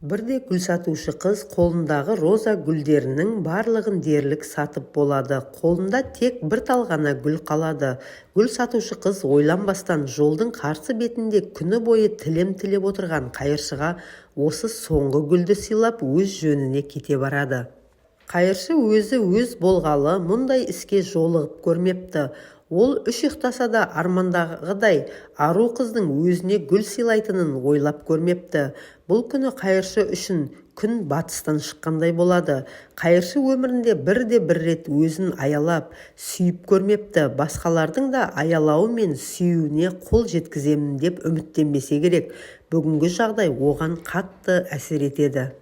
Бірде гүл сатушы қыз қолындағы роза гүлдерінің барлығын дерлік сатып болады. Қолында тек бір тал ғана гүл қалады. Гүл сатушы қыз ойланбастан жолдың қарсы бетінде күні бойы тілем тілеп отырған қайыршыға осы соңғы гүлді сыйлап өз жөніне кете барады. Қайыршы өзі өз болғалы мұндай іске жолығып көрмепті. Ол үш ұйықтаса да армандағыдай ару қыздың өзіне гүл сыйлайтынын ойлап көрмепті. Бұл күні қайыршы үшін күн батыстан шыққандай болады. Қайыршы өмірінде бір рет өзін аялап, сүйіп көрмепті. Басқалардың да аялауы мен сүюіне қол жеткіземін деп үміттенбесе керек. Бүгінгі жағдай оған қатты әсер етеді.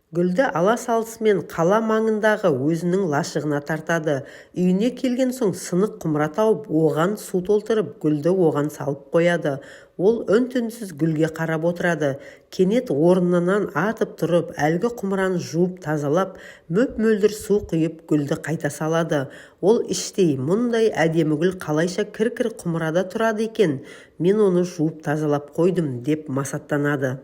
Гүлді ала салысымен қала маңындағы өзінің лашығына тартады. Үйіне келген соң сынық құмыра тауып, оған су толтырып, гүлді оған салып қояды. Ол үн-түнсіз гүлге қарап отырады. Кенет орнынан атып тұрып, әлгі құмыраны жуып тазалап, мөп-мөлдір су құйып, гүлді қайта салады. Ол іштей, мұндай әдемі гүл қалайша кір-кір құмырада тұрады екен, мен оны жуып тазалап қойдым деп масаттанады.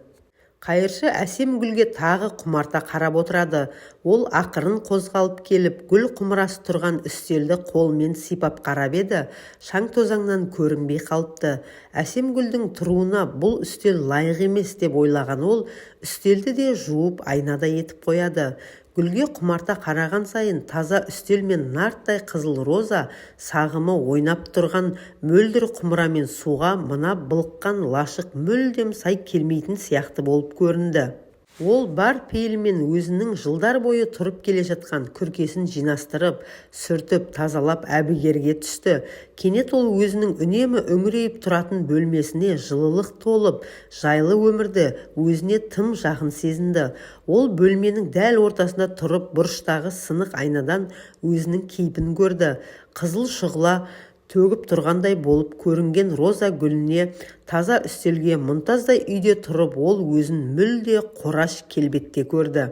Қайыршы әсем гүлге тағы құмарта қарап отырады. Ол ақырын қозғалып келіп, гүл құмырасы тұрған үстелді қолмен сипап қарап еді, шаң тозаңнан көрінбей қалыпты. Әсем гүлдің тұруына бұл үстел лайық емес деп ойлаған ол, үстелді де жуып айнада етіп қояды. Гүлге құмарта қараған сайын таза үстел мен нарттай қызыл роза сағымы ойнап тұрған мөлдір құмырамен суға мына былыққан лашық мүлдем сай келмейтін сияқты болып көрінді. Ол бар пейілмен өзінің жылдар бойы тұрып келе жатқан күркесін жинастырып, сүртіп, тазалап әбігерге түсті. Кенет ол өзінің үнемі үңірейіп тұратын бөлмесіне жылылық толып, жайлы өмірді өзіне тым жақын сезінді. Ол бөлменің дәл ортасында тұрып, бұрыштағы сынық айнадан өзінің кейпін көрді. Қызыл шұғыла төгіп тұрғандай болып көрінген роза гүліне, таза үстелге, мұнтаздай үйде тұрып, ол өзін мүлде қораш келбетте көрді.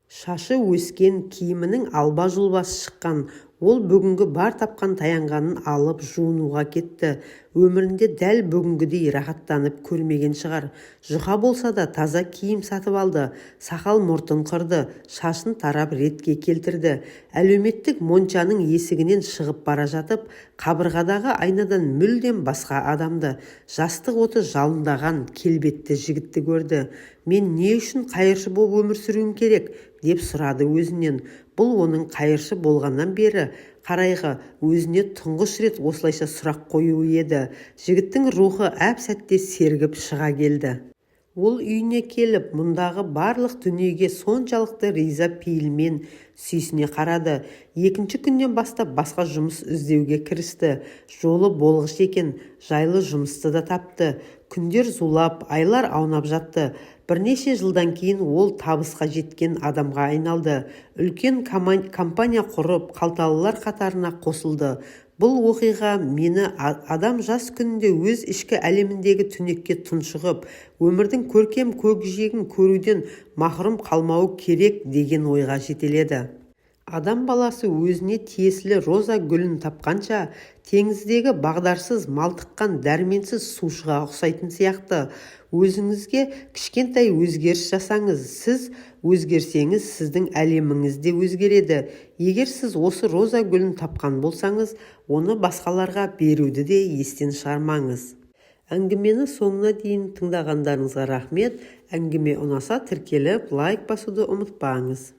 Шашы өскен, киімінің алба-жұлбасы шыққан, ол бүгінгі бар тапқан таянғанын алып жуынуға кетті. Өмірінде дәл бүгінгідей рахаттанып көрмеген шығар. Жұқа болса да таза киім сатып алды, сақал мұртын қырды, шашын тарап ретке келтірді. Әлеуметтік моншаның есігінен шығып бара жатып, қабырғадағы айнадан мүлдем басқа адамды, жастық оты жалындаған келбетті жігітті көрді. Мен не үшін қайыршы болып өмір сүруім керек? Деп сұрады өзінен. Бұл оның қайыршы болғаннан бері қарайғы өзіне тұңғыш рет осылайша сұрақ қоюы еді. Жігіттің рухы әп-сәтте сергіп шыға келді. Ол үйіне келіп, мұндағы барлық дүниеге соншалықты риза пейілмен сүйсіне қарады. Екінші күннен бастап басқа жұмыс іздеуге кірісті. Жолы болғыш екен, жайлы жұмысты да тапты. Күндер зулап, айлар аунап жатты. Бірнеше жылдан кейін ол табысқа жеткен адамға айналды. Үлкен компания құрып, қалталылар қатарына қосылды. Бұл оқиға мені адам жас күнінде өз ішкі әлеміндегі түнекке тұншығып, өмірдің көркем көкжиегін көруден махрұм қалмауы керек деген ойға жетеледі. Адам баласы өзіне тиесілі роза гүлін тапқанша, теңіздегі бағдарсыз малтыққан дәрменсіз сушыға ұқсайтын сияқты. Өзіңізге кішкентай өзгеріс жасаңыз, сіз өзгерсеңіз, сіздің әлеміңіз де өзгереді. Егер сіз осы роза гүлін тапқан болсаңыз, оны басқаларға беруді де естен шығармаңыз. Әңгімені соңына дейін тыңдағандарыңызға рахмет. Әңгіме ұнаса тіркеліп, лайк басуды ұмытпаңыз.